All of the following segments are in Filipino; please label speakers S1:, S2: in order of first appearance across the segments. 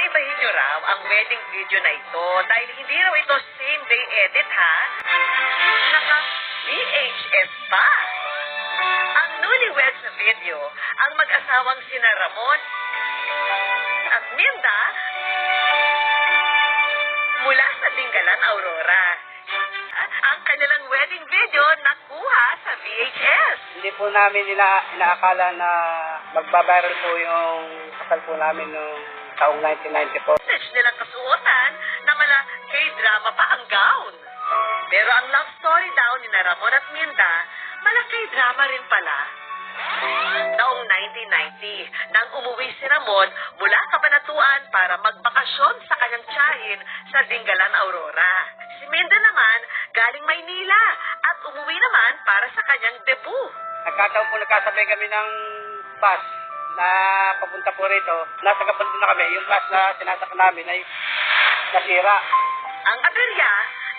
S1: iba-ibahin nyo raw ang wedding video na ito dahil hindi raw ito same-day edit, ha? Naka-VHS pa. Ang newlyweds na video, ang mag-asawang sina Ramon at Minda mula sa Dingalan, Aurora. Ang kanilang wedding video nakuha sa VHS.
S2: Hindi po namin inaakala na magbabiral po yung kasal po namin noong taong 1994.
S1: Message nilang kasuotan na mala K-drama pa ang gown. Pero ang love story daw ni Ramon at Minda, mala K-drama rin pala. Noong 1990, nang umuwi si Ramon mula Cabanatuan para magbakasyon sa kanyang tiyahin sa Dingalan, Aurora. Si Minda naman galing Maynila at umuwi naman para sa kanyang debut.
S2: Nagkataon po nagkasabay kami ng bus na papunta po rito. Nasa Gabaldon na kami. Yung bus na sinasakyan namin ay nasira.
S1: Ang aberya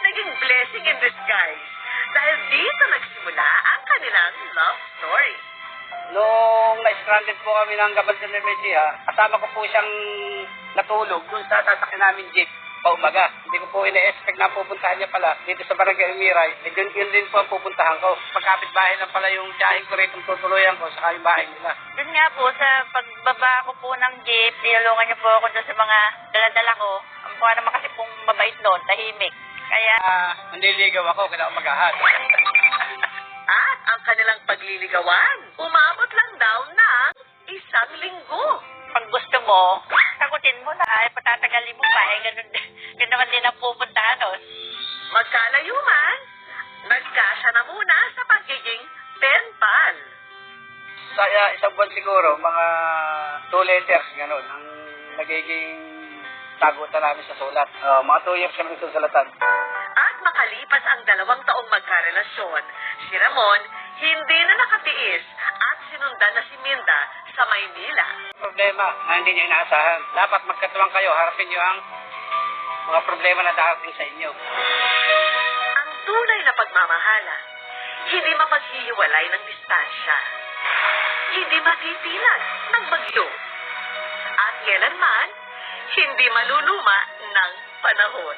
S1: naging blessing in disguise dahil dito nagsimula ang kanilang love story.
S2: Noong na-stranded po kami ng Gabaldon na Medea, kasama ko po siyang natulog doon sa sasakyan namin jeep paumaga. Hindi ko po ina-expect na pupuntahan niya pala dito sa Barangay Umiray. Yun din po ang pupuntahan ko. Pagkapit bahay lang pala yung tiyahin ko rito, tutuluyan ko sa yung bahay nila.
S3: Doon nga po, sa pagbaba ko po ng jeep, tinulungan niyo po ako doon sa mga daladala ko. Ang mukha naman kasi pong mabait doon, tahimik. Kaya...
S2: Nandiligaw ako, kailangan mag-ahad.
S1: At ang kanilang pagliligawan, umabot lang daw ng 1 linggo.
S3: Pag gusto mo, sagutin mo na, ay patatagalin mo pa, eh, ganun naman din ang pupuntahan doon.
S1: Magkalayo man, nagkasya na muna sa pagiging pen pal.
S2: Sa isang buwan siguro, mga 2 letters, gano'n, ang nagiging sagutan namin sa sulat. Mga 2 years kami nagsusulatan.
S1: At makalipas ang 2 taong magkarelasyon, si Ramon hindi na nakatiis at sinundan na si Minda sa Maynila.
S2: Problema na hindi niyo inaasahan. Dapat magkatuwang kayo, harapin niyo ang mga problema na darating sa inyo.
S1: Ang tunay na pagmamahala, hindi mapaghihiwalay ng distansya. Hindi matitinag ng bagyo. At kailanman, hindi maluluma ng panahon.